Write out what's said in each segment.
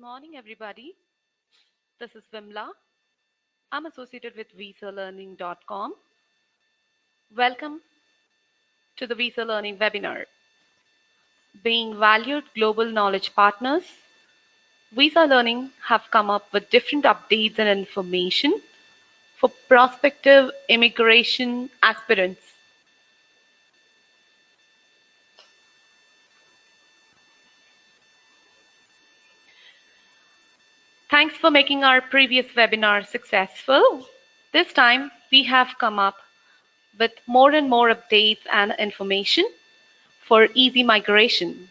morning, everybody. This is Vimla. I'm associated with visalearning.com. Welcome to the Visa Learning webinar. Being valued global knowledge partners, Visa Learning have come up with different updates and information for prospective immigration aspirants. Thanks for making our previous webinar successful. This time, we have come up with more and more updates and information for easy migration.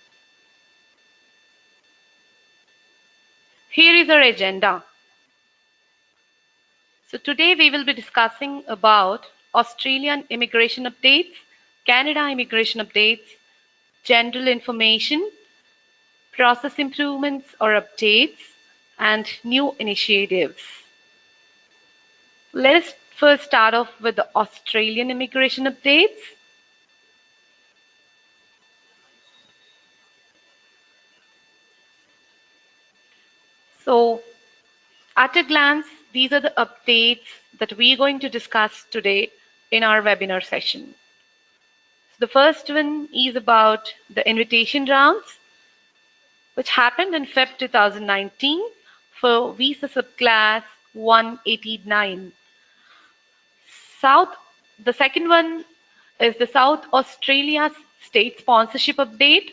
Here is our agenda. So today we will be discussing about Australian immigration updates, Canada immigration updates, general information, process improvements or updates, and new initiatives. Let us first start off with the Australian immigration updates. So at a glance, these are the updates that we are going to discuss today in our webinar session. So the first one is about the invitation rounds, which happened in Feb 2019 for visa subclass 189. The second one is the South Australia state sponsorship update,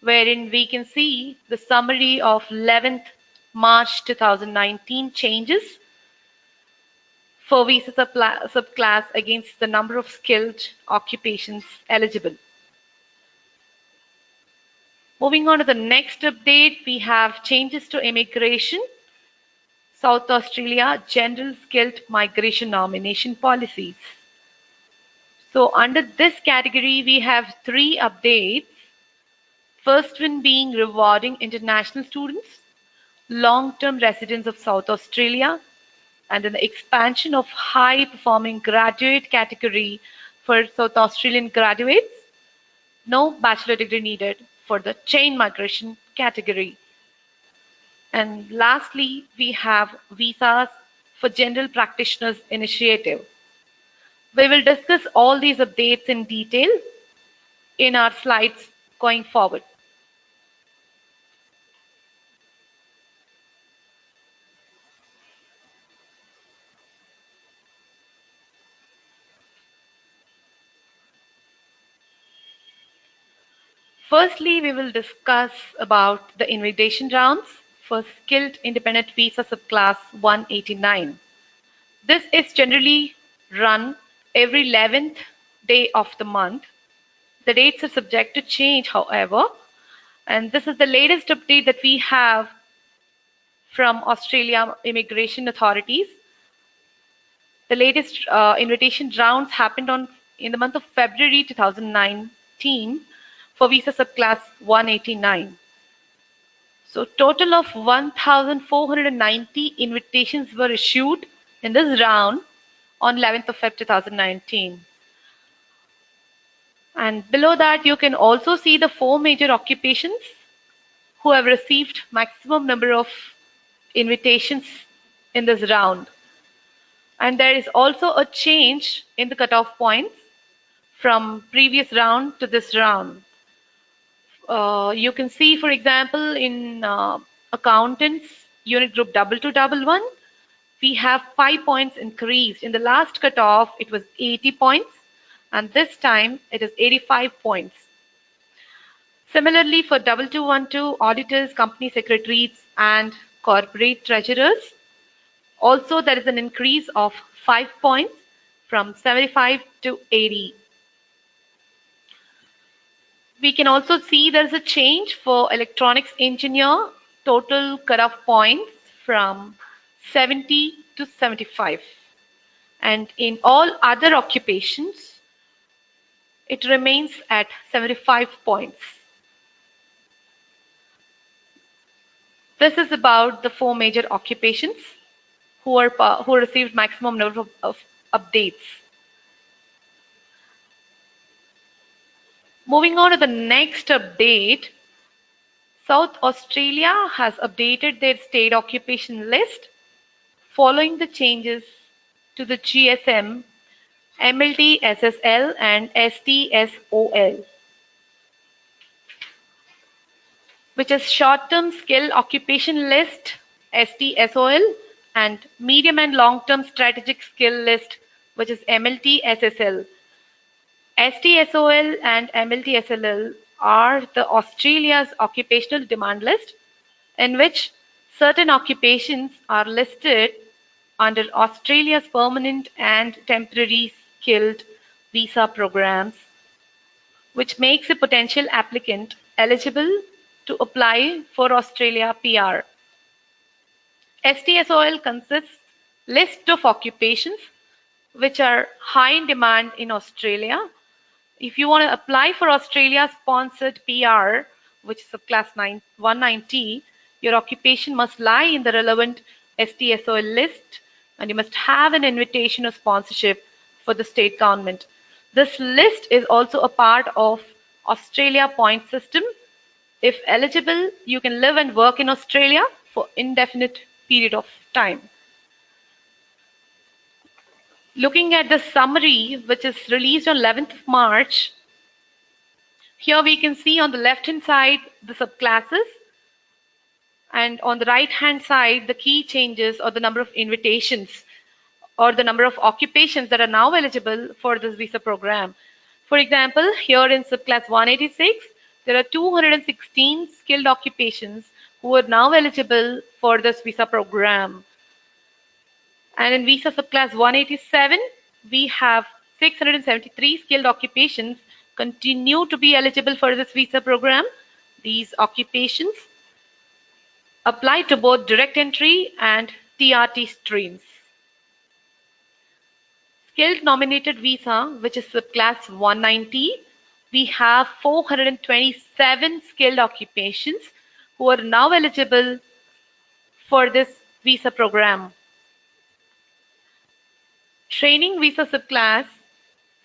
wherein we can see the summary of 11th March 2019 changes for visa subclass against the number of skilled occupations eligible. Moving on to the next update, we have changes to immigration, South Australia General Skilled Migration Nomination Policies. So under this category, we have three updates. First one being rewarding international students, long-term residents of South Australia, and an expansion of high-performing graduate category for South Australian graduates. No bachelor degree needed for the chain migration category. And lastly, we have visas for general practitioners initiative. We will discuss all these updates in detail in our slides going forward. Firstly, we will discuss about the invitation rounds for skilled independent visa subclass 189. This is generally run every 11th day of the month. The dates are subject to change, however, and this is the latest update that we have from Australia immigration authorities. The latest invitation rounds happened in the month of February 2019 for visa subclass 189. So total of 1,490 invitations were issued in this round on 11th of Feb 2019. And below that, you can also see the four major occupations who have received maximum number of invitations in this round. And there is also a change in the cutoff points from previous round to this round. You can see, for example, in accountants, unit group 2211, we have 5 points increased. In the last cutoff, it was 80 points, and this time it is 85 points. Similarly, for 2212, auditors, company secretaries, and corporate treasurers, also there is an increase of 5 points from 75 to 80. We can also see there's a change for electronics engineer, total cutoff points from 70 to 75. And in all other occupations, it remains at 75 points. This is about the four major occupations who received maximum number of updates. Moving on to the next update, South Australia has updated their state occupation list following the changes to the GSM, MLT SSL and STSOL, which is short-term skill occupation list STSOL and medium and long-term strategic skill list, which is MLT SSL. STSOL and MLT-SLL are the Australia's occupational demand list, in which certain occupations are listed under Australia's permanent and temporary skilled visa programs, which makes a potential applicant eligible to apply for Australia PR. STSOL consists list of occupations which are high in demand in Australia. If you want to apply for Australia-sponsored PR, which is of class 190, your occupation must lie in the relevant STSOL list, and you must have an invitation or sponsorship for the state government. This list is also a part of Australia point system. If eligible, you can live and work in Australia for indefinite period of time. Looking at the summary, which is released on 11th of March, here we can see on the left-hand side the subclasses, and on the right-hand side the key changes or the number of invitations or the number of occupations that are now eligible for this visa program. For example, here in subclass 186, there are 216 skilled occupations who are now eligible for this visa program. And in visa subclass 187, we have 673 skilled occupations continue to be eligible for this visa program. These occupations apply to both direct entry and TRT streams. Skilled nominated visa, which is subclass 190, we have 427 skilled occupations who are now eligible for this visa program. Training visa subclass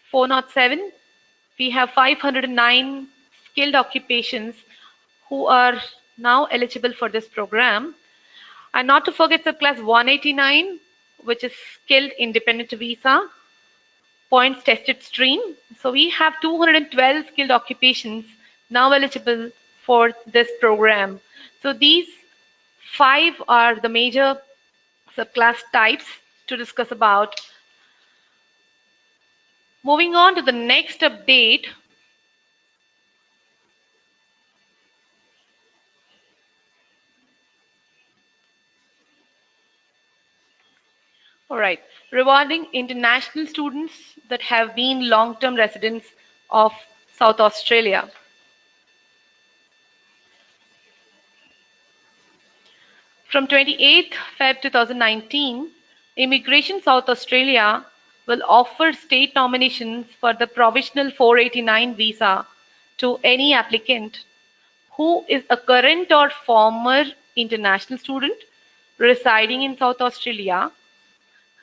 407, we have 509 skilled occupations who are now eligible for this program. And not to forget subclass 189, which is skilled independent visa, points tested stream. So we have 212 skilled occupations now eligible for this program. So these 5 are the major subclass types to discuss about. Moving on to the next update. All right, rewarding international students that have been long-term residents of South Australia. From 28th Feb 2019, Immigration South Australia will offer state nominations for the Provincial 489 visa to any applicant who is a current or former international student residing in South Australia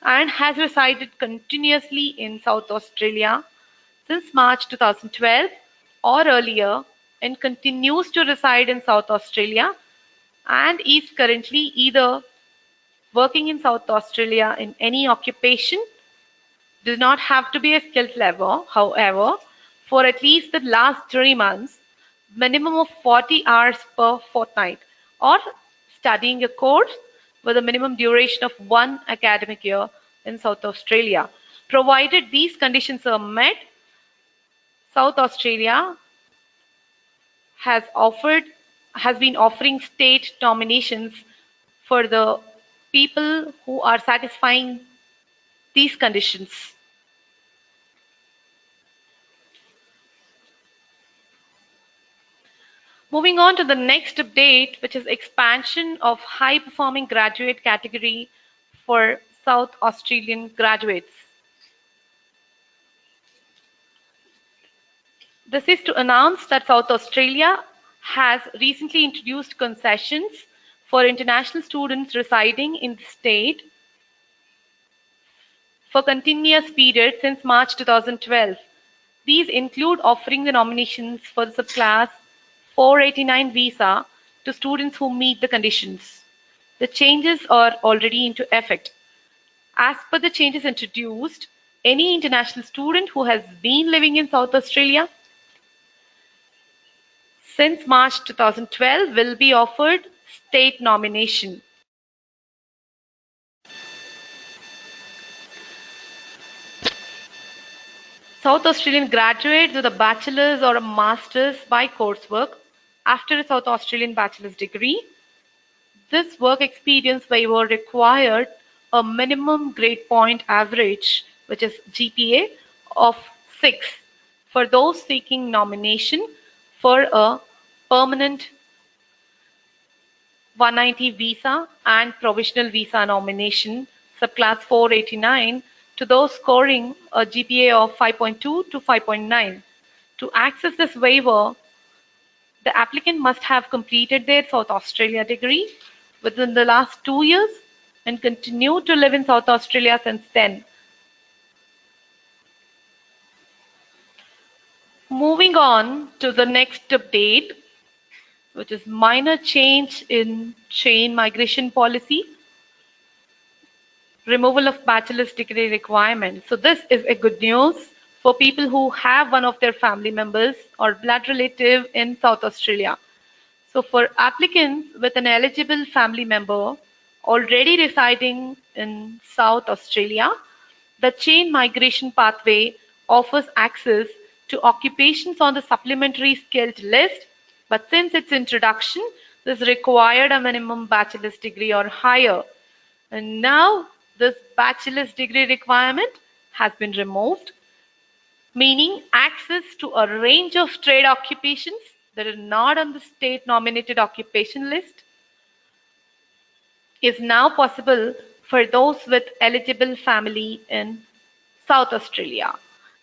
and has resided continuously in South Australia since March 2012 or earlier and continues to reside in South Australia and is currently either working in South Australia in any occupation, does not have to be a skilled level, however, for at least the last 3 months, minimum of 40 hours per fortnight, or studying a course with a minimum duration of 1 academic year in South Australia. Provided these conditions are met, South Australia has been offering state nominations for the people who are satisfying these conditions. Moving on to the next update, which is expansion of high performing graduate category for South Australian graduates. This is to announce that South Australia has recently introduced concessions for international students residing in the state for continuous period since March 2012. These include offering the nominations for the subclass 489 visa to students who meet the conditions. The changes are already into effect. As per the changes introduced, any international student who has been living in South Australia since March 2012 will be offered state nomination. South Australian graduates with a bachelor's or a master's by coursework after a South Australian bachelor's degree. This work experience waiver required a minimum grade point average, which is GPA, of 6 for those seeking nomination for a permanent 190 visa and provisional visa nomination, subclass 489, to those scoring a GPA of 5.2 to 5.9. To access this waiver, the applicant must have completed their South Australia degree within the last 2 years and continue to live in South Australia since then. Moving on to the next update, which is minor change in chain migration policy, removal of bachelor's degree requirement. So this is a good news for people who have one of their family members or blood relative in South Australia. So for applicants with an eligible family member already residing in South Australia, the chain migration pathway offers access to occupations on the supplementary skilled list, but since its introduction, this required a minimum bachelor's degree or higher. And now this bachelor's degree requirement has been removed, meaning access to a range of trade occupations that are not on the state nominated occupation list is now possible for those with eligible family in South Australia.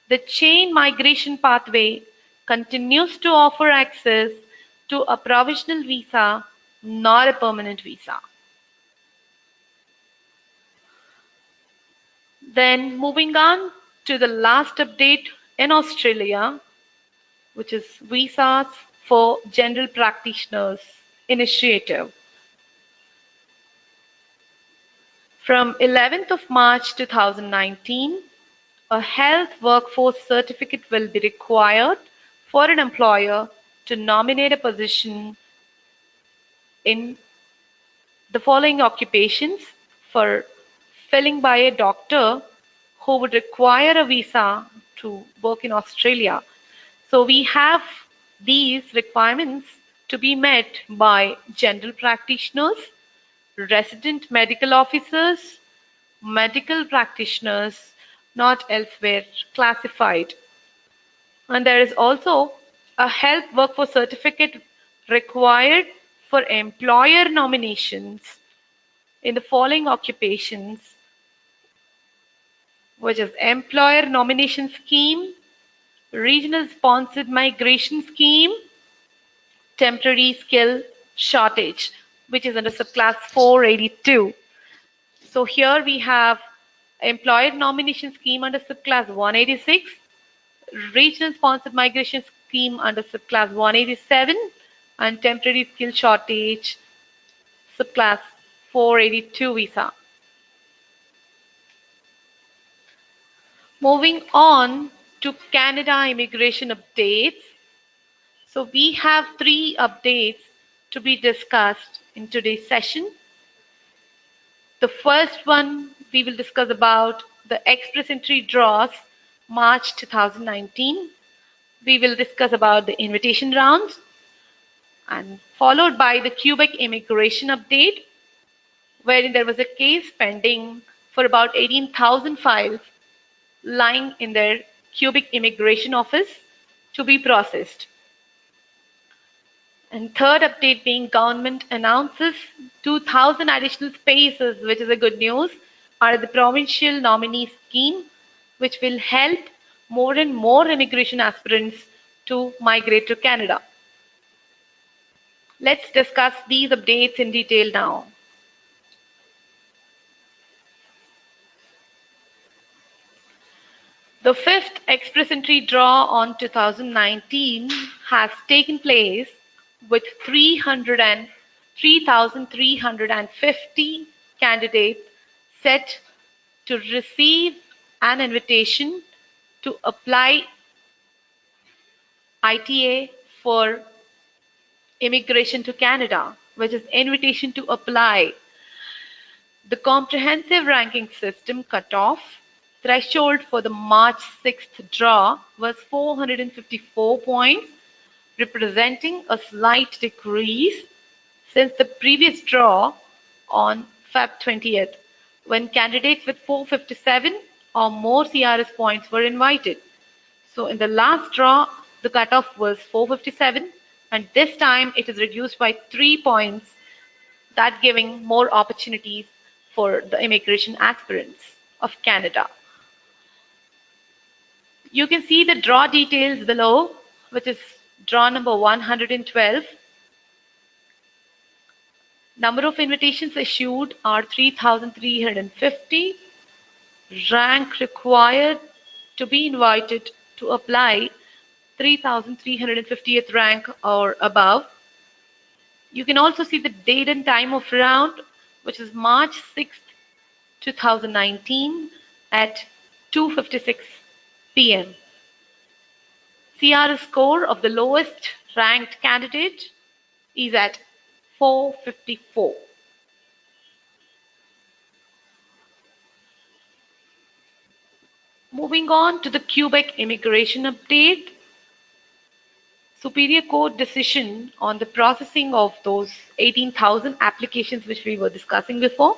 The chain migration pathway continues to offer access to a provisional visa, not a permanent visa. Then moving on to the last update in Australia, which is visas for general practitioners initiative. From 11th of March 2019, a health workforce certificate will be required for an employer to nominate a position in the following occupations for filling by a doctor who would require a visa to work in Australia. So we have these requirements to be met by general practitioners, resident medical officers, medical practitioners not elsewhere classified. And there is also a health workforce certificate required for employer nominations in the following occupations, which is employer nomination scheme, regional sponsored migration scheme, temporary skill shortage, which is under subclass 482. So here we have employer nomination scheme under subclass 186, regional sponsored migration scheme under subclass 187, and temporary skill shortage subclass 482 visa. Moving on to Canada immigration updates. So we have 3 updates to be discussed in today's session. The first one we will discuss about the express entry draws March 2019. We will discuss about the invitation rounds and followed by the Quebec immigration update, wherein there was a case pending for about 18,000 files lying in their Quebec immigration office to be processed. And third update being government announces 2,000 additional spaces, which is a good news, are the provincial nominee scheme, which will help more and more immigration aspirants to migrate to Canada. Let's discuss these updates in detail now. The fifth express entry draw on 2019 has taken place with 3,350 candidates set to receive an invitation to apply ITA for immigration to Canada, which is invitation to apply. The comprehensive ranking system cutoff threshold for the March 6th draw was 454 points, representing a slight decrease since the previous draw on Feb 20th, when candidates with 457 or more CRS points were invited. So in the last draw, the cutoff was 457, and this time it is reduced by 3 points, that giving more opportunities for the immigration aspirants of Canada. You can see the draw details below, which is draw number 112. Number of invitations issued are 3,350. Rank required to be invited to apply 3,350th rank or above. You can also see the date and time of round, which is March 6th, 2019 at 2:56 p.m. CRS score of the lowest ranked candidate is at 454. Moving on to the Quebec immigration update. Superior Court decision on the processing of those 18,000 applications which we were discussing before.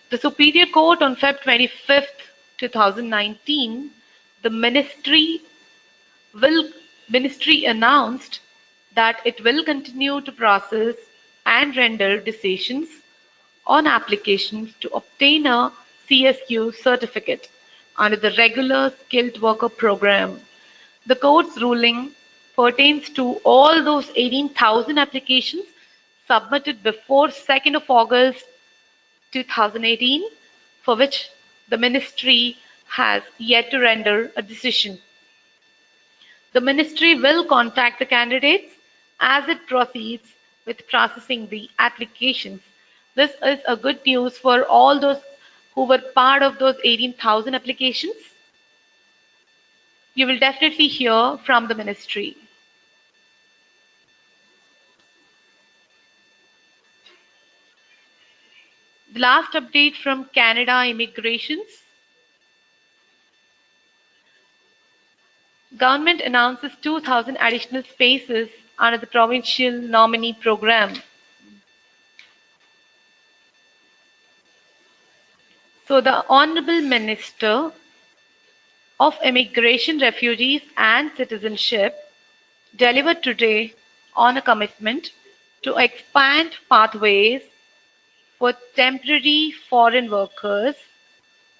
The Superior Court on Feb 25th, 2019, the ministry announced that it will continue to process and render decisions on applications to obtain a CSQ certificate under the regular skilled worker program. The court's ruling pertains to all those 18,000 applications submitted before 2nd of August 2018, for which the ministry has yet to render a decision. The ministry will contact the candidates as it proceeds with processing the applications. This is a good news for all those who were part of those 18,000 applications. You will definitely hear from the ministry. The last update from Canada Immigrations. Government announces 2,000 additional spaces under the Provincial Nominee Program. So the Honorable Minister of Immigration, Refugees and Citizenship delivered today on a commitment to expand pathways for temporary foreign workers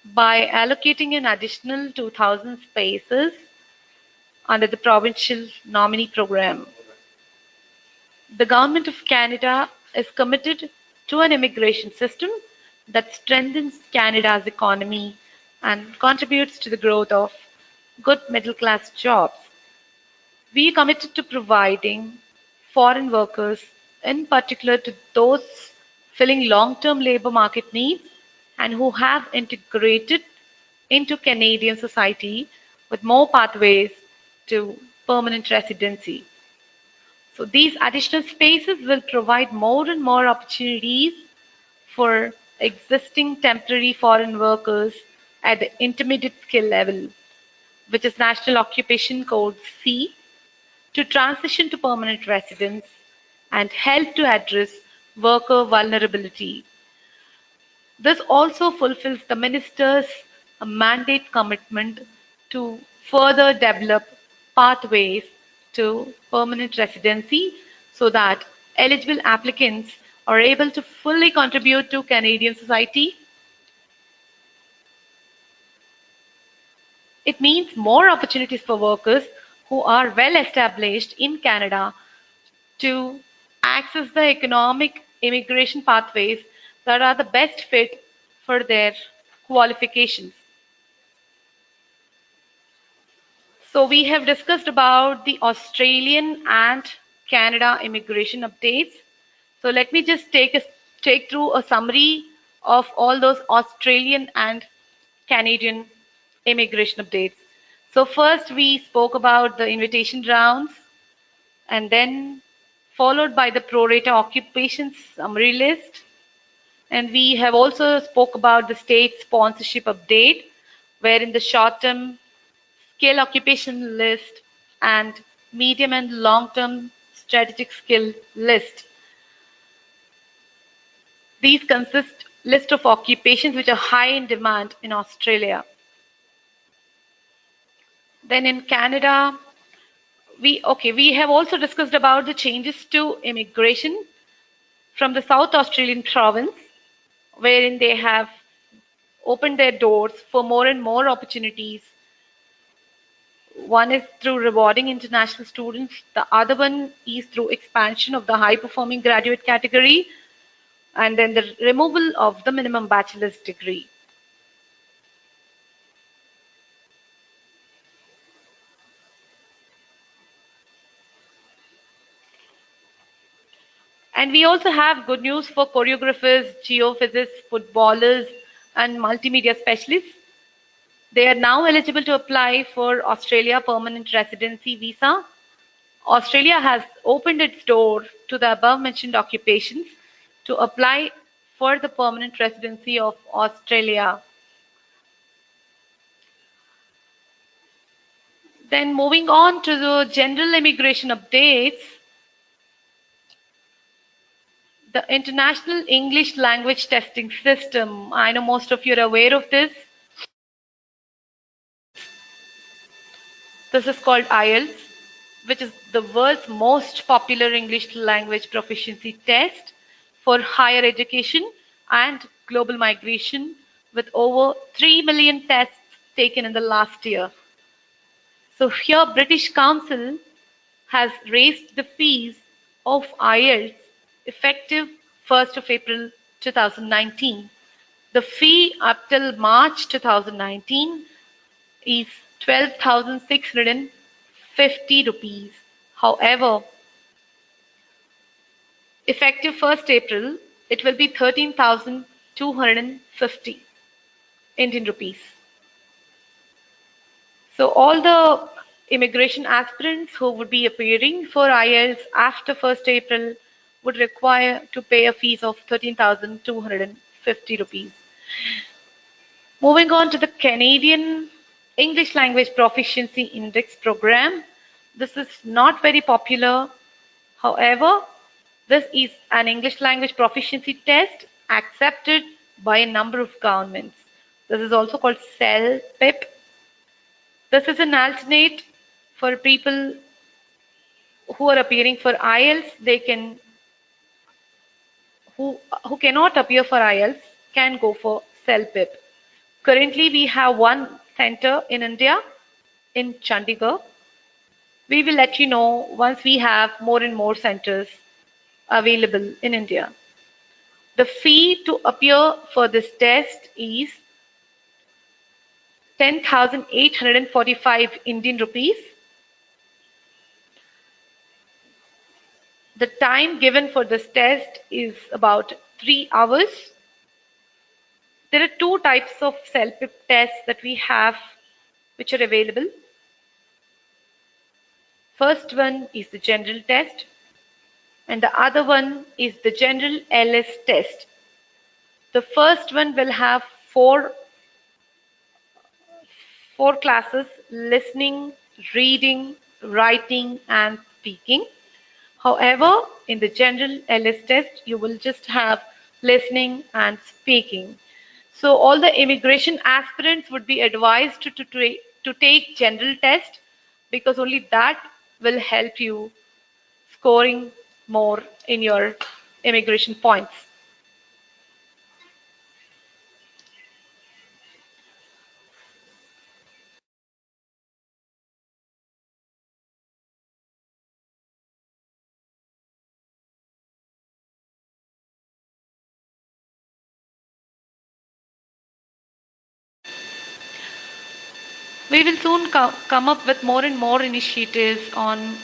by allocating an additional 2,000 spaces under the Provincial Nominee Program. The Government of Canada is committed to an immigration system that strengthens Canada's economy and contributes to the growth of good middle-class jobs. We are committed to providing foreign workers, in particular to those filling long-term labor market needs and who have integrated into Canadian society with more pathways to permanent residency. So these additional spaces will provide more and more opportunities for existing temporary foreign workers at the intermediate skill level, which is National Occupation Code C, to transition to permanent residence and help to address worker vulnerability. This also fulfills the minister's mandate commitment to further develop pathways to permanent residency so that eligible applicants are able to fully contribute to Canadian society. It means more opportunities for workers who are well established in Canada to access the economic immigration pathways that are the best fit for their qualifications. So we have discussed about the Australian and Canada immigration updates. So let me just take through a summary of all those Australian and Canadian immigration updates. So first we spoke about the invitation rounds, and then followed by the pro rata occupations summary list. And we have also spoke about the state sponsorship update, wherein the short-term skill occupation list and medium and long-term strategic skill list. These consist list of occupations which are high in demand in Australia. Then in Canada, we have also discussed about the changes to immigration from the South Australian province, wherein they have opened their doors for more and more opportunities. One is through rewarding international students, the other one is through expansion of the high performing graduate category, and then the removal of the minimum bachelor's degree. And we also have good news for choreographers, geophysicists, footballers, and multimedia specialists. They are now eligible to apply for Australia permanent residency visa. Australia has opened its door to the above mentioned occupations to apply for the permanent residency of Australia. Then moving on to the general immigration updates, the International English Language Testing System. I know most of you are aware of this. This is called IELTS, which is the world's most popular English language proficiency test for higher education and global migration, with over 3 million tests taken in the last year. So here British Council has raised the fees of IELTS effective 1st of April 2019. The fee up till March 2019 is 12,650 rupees. However, effective 1st April, it will be 13,250 Indian rupees. So all the immigration aspirants who would be appearing for IELTS after 1st April would require to pay a fees of 13,250 rupees. Moving on to the Canadian English Language Proficiency Index program. This is not very popular. However, this is an English language proficiency test accepted by a number of governments. This is also called CELPIP. This is an alternate for people who are appearing for IELTS. They can who cannot appear for IELTS can go for CELPIP. Currently, we have one center in India, in Chandigarh. We will let you know once we have more and more centers available in India. The fee to appear for this test is 10,845 Indian rupees. The time given for this test is about 3 hours. There are two types of self-pip tests that we have which are available. First one is the general test, and the other one is the general LS test. The first one will have four classes: listening, reading, writing, and speaking. However, in the general LS test, you will just have listening and speaking. So all the immigration aspirants would be advised to take general test, because only that will help you scoring more in your immigration points. We will soon come up with more and more initiatives on